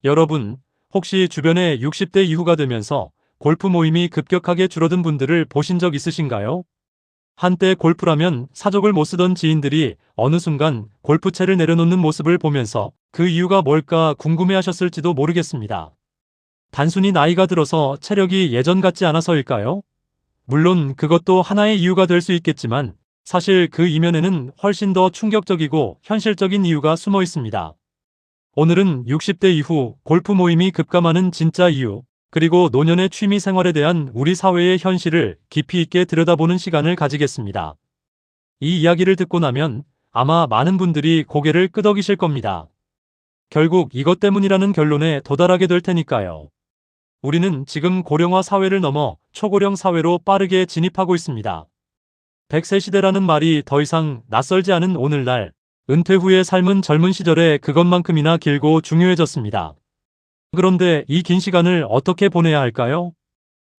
여러분, 혹시 주변에 60대 이후가 되면서 골프 모임이 급격하게 줄어든 분들을 보신 적 있으신가요? 한때 골프라면 사족을 못 쓰던 지인들이 어느 순간 골프채를 내려놓는 모습을 보면서 그 이유가 뭘까 궁금해하셨을지도 모르겠습니다. 단순히 나이가 들어서 체력이 예전 같지 않아서일까요? 물론 그것도 하나의 이유가 될 수 있겠지만 사실 그 이면에는 훨씬 더 충격적이고 현실적인 이유가 숨어 있습니다. 오늘은 60대 이후 골프 모임이 급감하는 진짜 이유, 그리고 노년의 취미 생활에 대한 우리 사회의 현실을 깊이 있게 들여다보는 시간을 가지겠습니다. 이 이야기를 듣고 나면 아마 많은 분들이 고개를 끄덕이실 겁니다. 결국 이것 때문이라는 결론에 도달하게 될 테니까요. 우리는 지금 고령화 사회를 넘어 초고령 사회로 빠르게 진입하고 있습니다. 100세 시대라는 말이 더 이상 낯설지 않은 오늘날, 은퇴 후의 삶은 젊은 시절에 그것만큼이나 길고 중요해졌습니다. 그런데 이 긴 시간을 어떻게 보내야 할까요?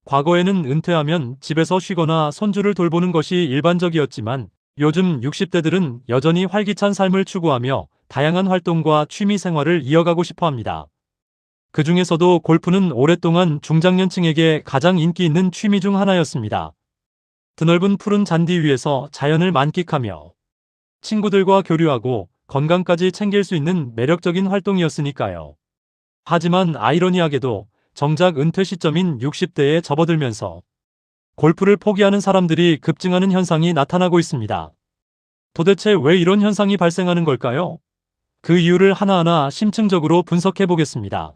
과거에는 은퇴하면 집에서 쉬거나 손주를 돌보는 것이 일반적이었지만 요즘 60대들은 여전히 활기찬 삶을 추구하며 다양한 활동과 취미 생활을 이어가고 싶어 합니다. 그 중에서도 골프는 오랫동안 중장년층에게 가장 인기 있는 취미 중 하나였습니다. 드넓은 푸른 잔디 위에서 자연을 만끽하며 친구들과 교류하고 건강까지 챙길 수 있는 매력적인 활동이었으니까요. 하지만 아이러니하게도 정작 은퇴 시점인 60대에 접어들면서 골프를 포기하는 사람들이 급증하는 현상이 나타나고 있습니다. 도대체 왜 이런 현상이 발생하는 걸까요? 그 이유를 하나하나 심층적으로 분석해 보겠습니다.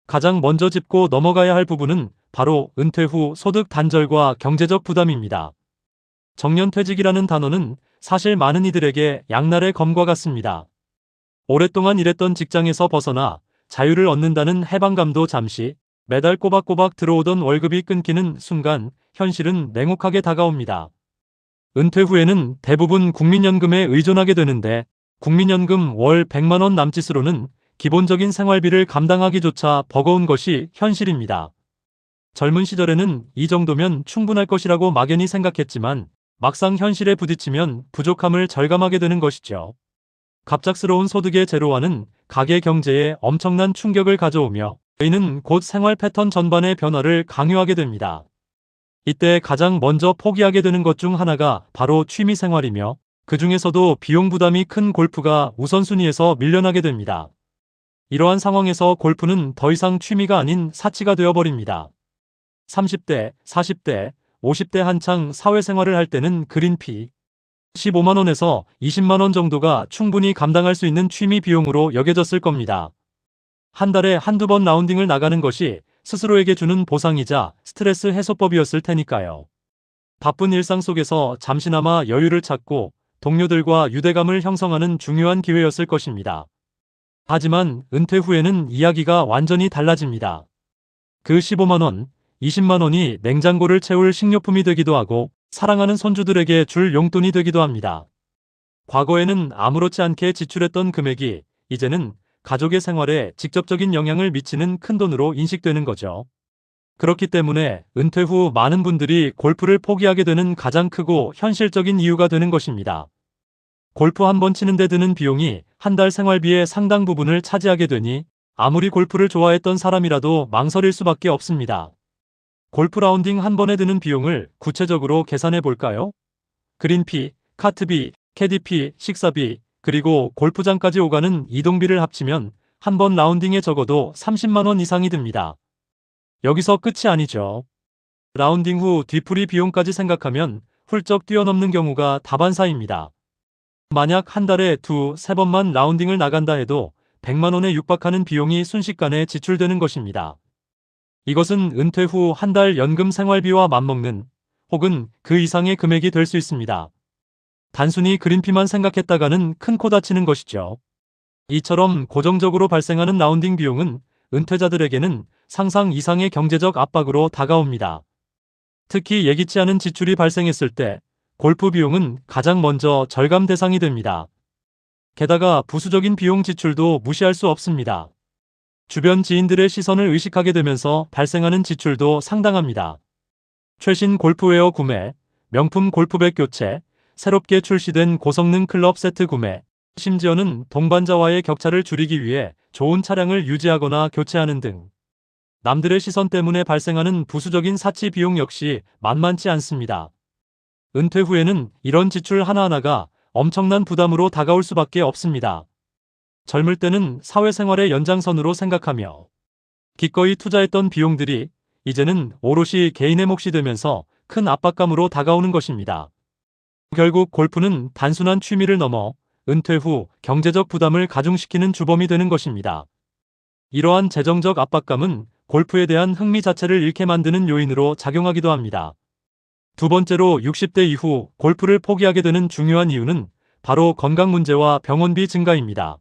가장 먼저 짚고 넘어가야 할 부분은 바로 은퇴 후 소득 단절과 경제적 부담입니다. 정년퇴직이라는 단어는 사실 많은 이들에게 양날의 검과 같습니다. 오랫동안 일했던 직장에서 벗어나 자유를 얻는다는 해방감도 잠시, 매달 꼬박꼬박 들어오던 월급이 끊기는 순간 현실은 냉혹하게 다가옵니다. 은퇴 후에는 대부분 국민연금에 의존하게 되는데 국민연금 월 100만 원 남짓으로는 기본적인 생활비를 감당하기조차 버거운 것이 현실입니다. 젊은 시절에는 이 정도면 충분할 것이라고 막연히 생각했지만 막상 현실에 부딪히면 부족함을 절감하게 되는 것이죠. 갑작스러운 소득의 제로화는 가계 경제에 엄청난 충격을 가져오며 이는 곧 생활 패턴 전반의 변화를 강요하게 됩니다. 이때 가장 먼저 포기하게 되는 것 중 하나가 바로 취미 생활이며 그 중에서도 비용 부담이 큰 골프가 우선순위에서 밀려나게 됩니다. 이러한 상황에서 골프는 더 이상 취미가 아닌 사치가 되어버립니다. 30대, 40대, 50대 한창 사회생활을 할 때는 그린피 15만 원에서 20만 원 정도가 충분히 감당할 수 있는 취미 비용으로 여겨졌을 겁니다. 한 달에 한두 번 라운딩을 나가는 것이 스스로에게 주는 보상이자 스트레스 해소법이었을 테니까요. 바쁜 일상 속에서 잠시나마 여유를 찾고 동료들과 유대감을 형성하는 중요한 기회였을 것입니다. 하지만 은퇴 후에는 이야기가 완전히 달라집니다. 그 15만 원, 20만 원이 냉장고를 채울 식료품이 되기도 하고 사랑하는 손주들에게 줄 용돈이 되기도 합니다. 과거에는 아무렇지 않게 지출했던 금액이 이제는 가족의 생활에 직접적인 영향을 미치는 큰돈으로 인식되는 거죠. 그렇기 때문에 은퇴 후 많은 분들이 골프를 포기하게 되는 가장 크고 현실적인 이유가 되는 것입니다. 골프 한 번 치는데 드는 비용이 한 달 생활비의 상당 부분을 차지하게 되니 아무리 골프를 좋아했던 사람이라도 망설일 수밖에 없습니다. 골프 라운딩 한 번에 드는 비용을 구체적으로 계산해 볼까요? 그린피, 카트비, 캐디피, 식사비, 그리고 골프장까지 오가는 이동비를 합치면 한 번 라운딩에 적어도 30만 원 이상이 듭니다. 여기서 끝이 아니죠. 라운딩 후 뒤풀이 비용까지 생각하면 훌쩍 뛰어넘는 경우가 다반사입니다. 만약 한 달에 두, 세 번만 라운딩을 나간다 해도 100만 원에 육박하는 비용이 순식간에 지출되는 것입니다. 이것은 은퇴 후 한 달 연금 생활비와 맞먹는 혹은 그 이상의 금액이 될 수 있습니다. 단순히 그린피만 생각했다가는 큰 코 다치는 것이죠. 이처럼 고정적으로 발생하는 라운딩 비용은 은퇴자들에게는 상상 이상의 경제적 압박으로 다가옵니다. 특히 예기치 않은 지출이 발생했을 때 골프 비용은 가장 먼저 절감 대상이 됩니다. 게다가 부수적인 비용 지출도 무시할 수 없습니다. 주변 지인들의 시선을 의식하게 되면서 발생하는 지출도 상당합니다. 최신 골프웨어 구매, 명품 골프백 교체, 새롭게 출시된 고성능 클럽 세트 구매, 심지어는 동반자와의 격차를 줄이기 위해 좋은 차량을 유지하거나 교체하는 등 남들의 시선 때문에 발생하는 부수적인 사치 비용 역시 만만치 않습니다. 은퇴 후에는 이런 지출 하나하나가 엄청난 부담으로 다가올 수밖에 없습니다. 젊을 때는 사회생활의 연장선으로 생각하며 기꺼이 투자했던 비용들이 이제는 오롯이 개인의 몫이 되면서 큰 압박감으로 다가오는 것입니다. 결국 골프는 단순한 취미를 넘어 은퇴 후 경제적 부담을 가중시키는 주범이 되는 것입니다. 이러한 재정적 압박감은 골프에 대한 흥미 자체를 잃게 만드는 요인으로 작용하기도 합니다. 두 번째로 60대 이후 골프를 포기하게 되는 중요한 이유는 바로 건강 문제와 병원비 증가입니다.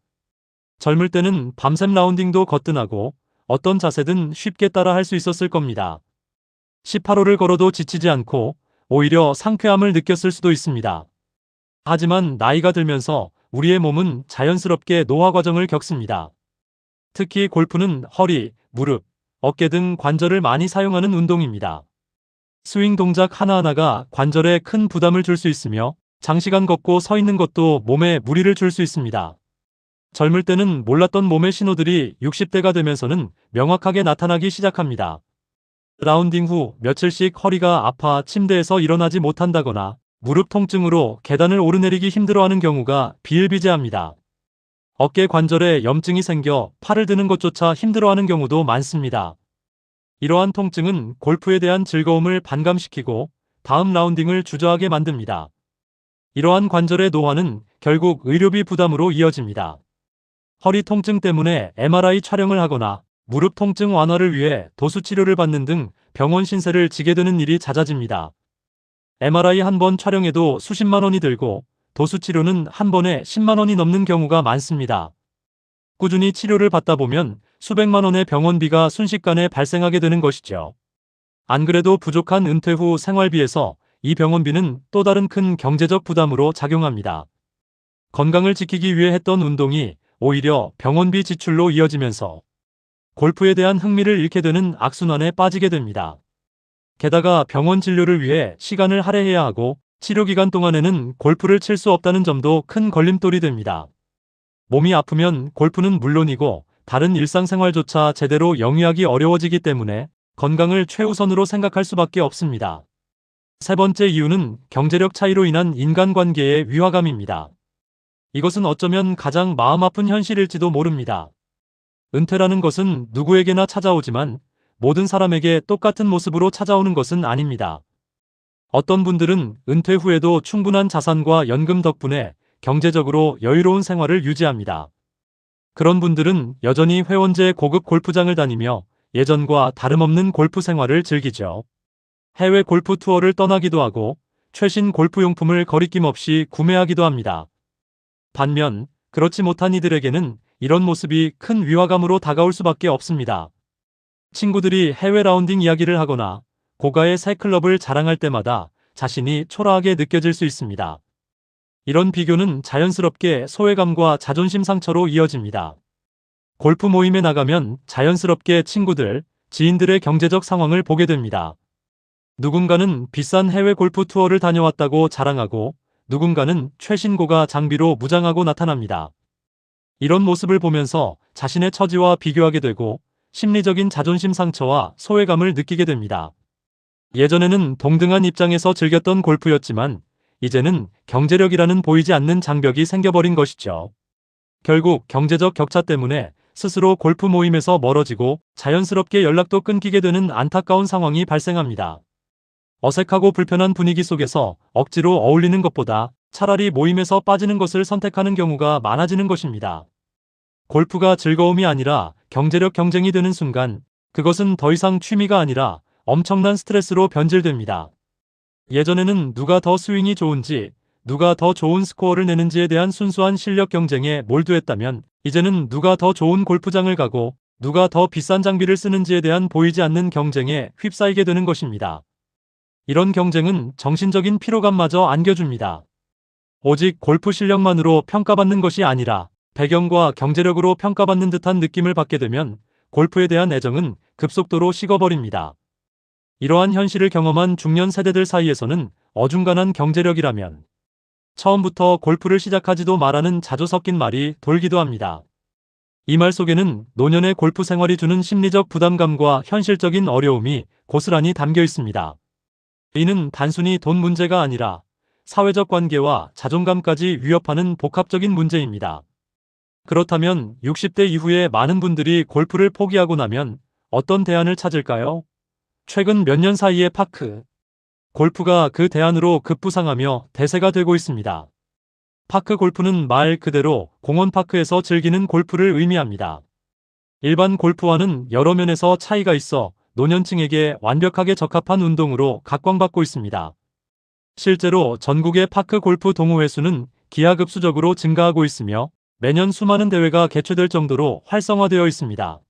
젊을 때는 밤샘 라운딩도 거뜬하고 어떤 자세든 쉽게 따라 할 수 있었을 겁니다. 18홀을 걸어도 지치지 않고 오히려 상쾌함을 느꼈을 수도 있습니다. 하지만 나이가 들면서 우리의 몸은 자연스럽게 노화 과정을 겪습니다. 특히 골프는 허리, 무릎, 어깨 등 관절을 많이 사용하는 운동입니다. 스윙 동작 하나하나가 관절에 큰 부담을 줄 수 있으며 장시간 걷고 서 있는 것도 몸에 무리를 줄 수 있습니다. 젊을 때는 몰랐던 몸의 신호들이 60대가 되면서는 명확하게 나타나기 시작합니다. 라운딩 후 며칠씩 허리가 아파 침대에서 일어나지 못한다거나 무릎 통증으로 계단을 오르내리기 힘들어하는 경우가 비일비재합니다. 어깨 관절에 염증이 생겨 팔을 드는 것조차 힘들어하는 경우도 많습니다. 이러한 통증은 골프에 대한 즐거움을 반감시키고 다음 라운딩을 주저하게 만듭니다. 이러한 관절의 노화는 결국 의료비 부담으로 이어집니다. 허리 통증 때문에 MRI 촬영을 하거나 무릎 통증 완화를 위해 도수 치료를 받는 등 병원 신세를 지게 되는 일이 잦아집니다. MRI 한 번 촬영에도 수십만 원이 들고 도수 치료는 한 번에 10만 원이 넘는 경우가 많습니다. 꾸준히 치료를 받다 보면 수백만 원의 병원비가 순식간에 발생하게 되는 것이죠. 안 그래도 부족한 은퇴 후 생활비에서 이 병원비는 또 다른 큰 경제적 부담으로 작용합니다. 건강을 지키기 위해 했던 운동이 오히려 병원비 지출로 이어지면서 골프에 대한 흥미를 잃게 되는 악순환에 빠지게 됩니다. 게다가 병원 진료를 위해 시간을 할애해야 하고 치료 기간 동안에는 골프를 칠 수 없다는 점도 큰 걸림돌이 됩니다. 몸이 아프면 골프는 물론이고 다른 일상생활조차 제대로 영위하기 어려워지기 때문에 건강을 최우선으로 생각할 수밖에 없습니다. 세 번째 이유는 경제력 차이로 인한 인간관계의 위화감입니다. 이것은 어쩌면 가장 마음 아픈 현실일지도 모릅니다. 은퇴라는 것은 누구에게나 찾아오지만 모든 사람에게 똑같은 모습으로 찾아오는 것은 아닙니다. 어떤 분들은 은퇴 후에도 충분한 자산과 연금 덕분에 경제적으로 여유로운 생활을 유지합니다. 그런 분들은 여전히 회원제 고급 골프장을 다니며 예전과 다름없는 골프 생활을 즐기죠. 해외 골프 투어를 떠나기도 하고 최신 골프용품을 거리낌 없이 구매하기도 합니다. 반면 그렇지 못한 이들에게는 이런 모습이 큰 위화감으로 다가올 수밖에 없습니다. 친구들이 해외 라운딩 이야기를 하거나 고가의 새 클럽을 자랑할 때마다 자신이 초라하게 느껴질 수 있습니다. 이런 비교는 자연스럽게 소외감과 자존심 상처로 이어집니다. 골프 모임에 나가면 자연스럽게 친구들, 지인들의 경제적 상황을 보게 됩니다. 누군가는 비싼 해외 골프 투어를 다녀왔다고 자랑하고 누군가는 최신 고가 장비로 무장하고 나타납니다. 이런 모습을 보면서 자신의 처지와 비교하게 되고 심리적인 자존심 상처와 소외감을 느끼게 됩니다. 예전에는 동등한 입장에서 즐겼던 골프였지만 이제는 경제력이라는 보이지 않는 장벽이 생겨버린 것이죠. 결국 경제적 격차 때문에 스스로 골프 모임에서 멀어지고 자연스럽게 연락도 끊기게 되는 안타까운 상황이 발생합니다. 어색하고 불편한 분위기 속에서 억지로 어울리는 것보다 차라리 모임에서 빠지는 것을 선택하는 경우가 많아지는 것입니다. 골프가 즐거움이 아니라 경제력 경쟁이 되는 순간 그것은 더 이상 취미가 아니라 엄청난 스트레스로 변질됩니다. 예전에는 누가 더 스윙이 좋은지, 누가 더 좋은 스코어를 내는지에 대한 순수한 실력 경쟁에 몰두했다면 이제는 누가 더 좋은 골프장을 가고 누가 더 비싼 장비를 쓰는지에 대한 보이지 않는 경쟁에 휩싸이게 되는 것입니다. 이런 경쟁은 정신적인 피로감마저 안겨줍니다. 오직 골프 실력만으로 평가받는 것이 아니라 배경과 경제력으로 평가받는 듯한 느낌을 받게 되면 골프에 대한 애정은 급속도로 식어버립니다. 이러한 현실을 경험한 중년 세대들 사이에서는 어중간한 경제력이라면 처음부터 골프를 시작하지도 말라는 자주 섞인 말이 돌기도 합니다. 이 말 속에는 노년의 골프 생활이 주는 심리적 부담감과 현실적인 어려움이 고스란히 담겨 있습니다. 이는 단순히 돈 문제가 아니라 사회적 관계와 자존감까지 위협하는 복합적인 문제입니다. 그렇다면 60대 이후에 많은 분들이 골프를 포기하고 나면 어떤 대안을 찾을까요? 최근 몇 년 사이에 파크 골프가 그 대안으로 급부상하며 대세가 되고 있습니다. 파크 골프는 말 그대로 공원 파크에서 즐기는 골프를 의미합니다. 일반 골프와는 여러 면에서 차이가 있어 노년층에게 완벽하게 적합한 운동으로 각광받고 있습니다. 실제로 전국의 파크 골프 동호회 수는 기하급수적으로 증가하고 있으며 매년 수많은 대회가 개최될 정도로 활성화되어 있습니다.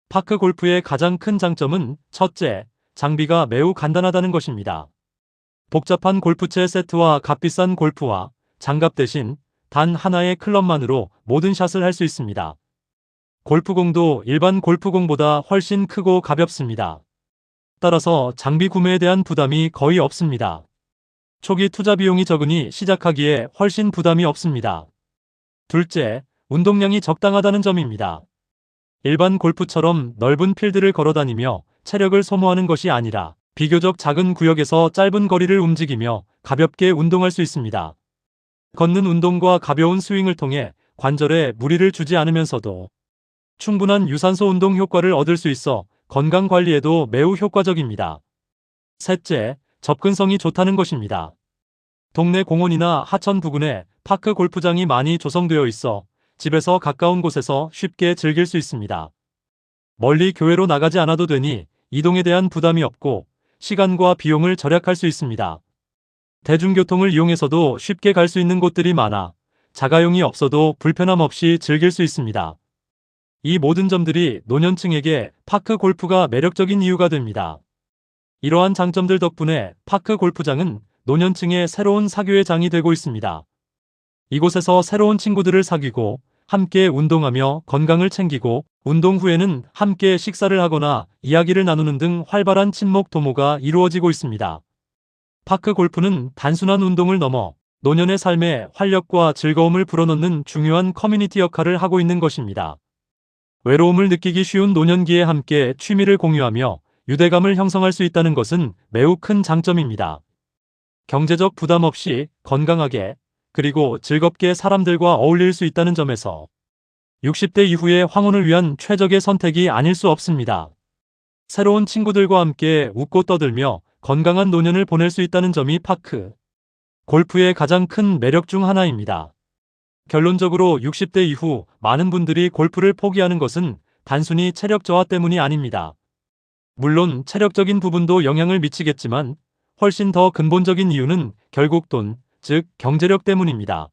파크 골프의 가장 큰 장점은 첫째, 장비가 매우 간단하다는 것입니다. 복잡한 골프채 세트와 값비싼 골프와 장갑 대신 단 하나의 클럽만으로 모든 샷을 할 수 있습니다. 골프공도 일반 골프공보다 훨씬 크고 가볍습니다. 따라서 장비 구매에 대한 부담이 거의 없습니다. 초기 투자 비용이 적으니 시작하기에 훨씬 부담이 없습니다. 둘째, 운동량이 적당하다는 점입니다. 일반 골프처럼 넓은 필드를 걸어다니며 체력을 소모하는 것이 아니라 비교적 작은 구역에서 짧은 거리를 움직이며 가볍게 운동할 수 있습니다. 걷는 운동과 가벼운 스윙을 통해 관절에 무리를 주지 않으면서도 충분한 유산소 운동 효과를 얻을 수 있어 건강 관리에도 매우 효과적입니다. 셋째, 접근성이 좋다는 것입니다. 동네 공원이나 하천 부근에 파크 골프장이 많이 조성되어 있어 집에서 가까운 곳에서 쉽게 즐길 수 있습니다. 멀리 교외로 나가지 않아도 되니 이동에 대한 부담이 없고 시간과 비용을 절약할 수 있습니다. 대중교통을 이용해서도 쉽게 갈 수 있는 곳들이 많아 자가용이 없어도 불편함 없이 즐길 수 있습니다. 이 모든 점들이 노년층에게 파크 골프가 매력적인 이유가 됩니다. 이러한 장점들 덕분에 파크 골프장은 노년층의 새로운 사교의 장이 되고 있습니다. 이곳에서 새로운 친구들을 사귀고 함께 운동하며 건강을 챙기고 운동 후에는 함께 식사를 하거나 이야기를 나누는 등 활발한 친목 도모가 이루어지고 있습니다. 파크 골프는 단순한 운동을 넘어 노년의 삶에 활력과 즐거움을 불어넣는 중요한 커뮤니티 역할을 하고 있는 것입니다. 외로움을 느끼기 쉬운 노년기에 함께 취미를 공유하며 유대감을 형성할 수 있다는 것은 매우 큰 장점입니다. 경제적 부담 없이 건강하게 그리고 즐겁게 사람들과 어울릴 수 있다는 점에서 60대 이후의 황혼을 위한 최적의 선택이 아닐 수 없습니다. 새로운 친구들과 함께 웃고 떠들며 건강한 노년을 보낼 수 있다는 점이 파크 골프의 가장 큰 매력 중 하나입니다. 결론적으로 60대 이후 많은 분들이 골프를 포기하는 것은 단순히 체력 저하 때문이 아닙니다. 물론 체력적인 부분도 영향을 미치겠지만 훨씬 더 근본적인 이유는 결국 돈, 즉 경제력 때문입니다.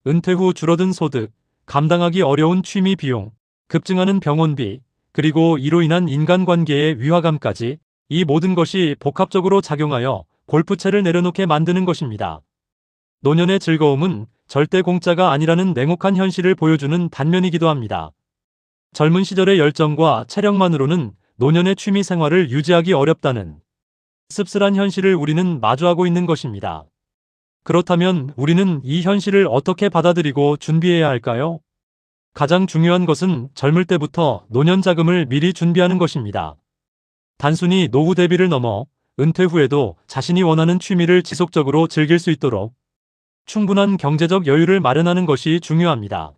은퇴 후 줄어든 소득, 감당하기 어려운 취미 비용, 급증하는 병원비, 그리고 이로 인한 인간관계의 위화감까지 이 모든 것이 복합적으로 작용하여 골프채를 내려놓게 만드는 것입니다. 노년의 즐거움은 절대 공짜가 아니라는 냉혹한 현실을 보여주는 단면이기도 합니다. 젊은 시절의 열정과 체력만으로는 노년의 취미 생활을 유지하기 어렵다는 씁쓸한 현실을 우리는 마주하고 있는 것입니다. 그렇다면 우리는 이 현실을 어떻게 받아들이고 준비해야 할까요? 가장 중요한 것은 젊을 때부터 노년 자금을 미리 준비하는 것입니다. 단순히 노후 대비를 넘어 은퇴 후에도 자신이 원하는 취미를 지속적으로 즐길 수 있도록 충분한 경제적 여유를 마련하는 것이 중요합니다.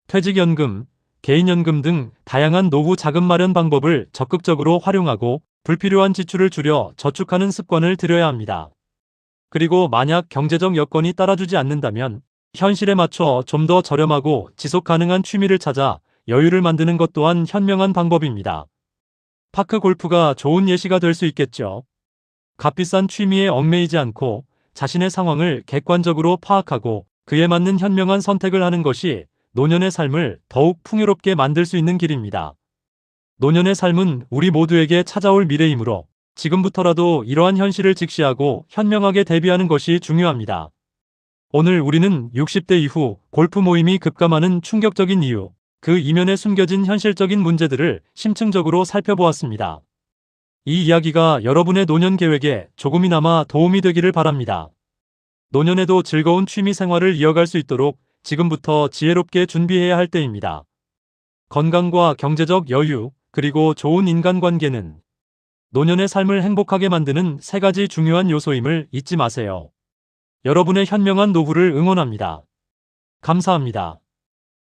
퇴직연금, 개인연금 등 다양한 노후 자금 마련 방법을 적극적으로 활용하고 불필요한 지출을 줄여 저축하는 습관을 들여야 합니다. 그리고 만약 경제적 여건이 따라주지 않는다면 현실에 맞춰 좀 더 저렴하고 지속 가능한 취미를 찾아 여유를 만드는 것 또한 현명한 방법입니다. 파크 골프가 좋은 예시가 될 수 있겠죠. 값비싼 취미에 얽매이지 않고 자신의 상황을 객관적으로 파악하고 그에 맞는 현명한 선택을 하는 것이 노년의 삶을 더욱 풍요롭게 만들 수 있는 길입니다. 노년의 삶은 우리 모두에게 찾아올 미래이므로 지금부터라도 이러한 현실을 직시하고 현명하게 대비하는 것이 중요합니다. 오늘 우리는 60대 이후 골프 모임이 급감하는 충격적인 이유, 그 이면에 숨겨진 현실적인 문제들을 심층적으로 살펴보았습니다. 이 이야기가 여러분의 노년 계획에 조금이나마 도움이 되기를 바랍니다. 노년에도 즐거운 취미 생활을 이어갈 수 있도록 지금부터 지혜롭게 준비해야 할 때입니다. 건강과 경제적 여유, 그리고 좋은 인간관계는 노년의 삶을 행복하게 만드는 세 가지 중요한 요소임을 잊지 마세요. 여러분의 현명한 노후를 응원합니다. 감사합니다.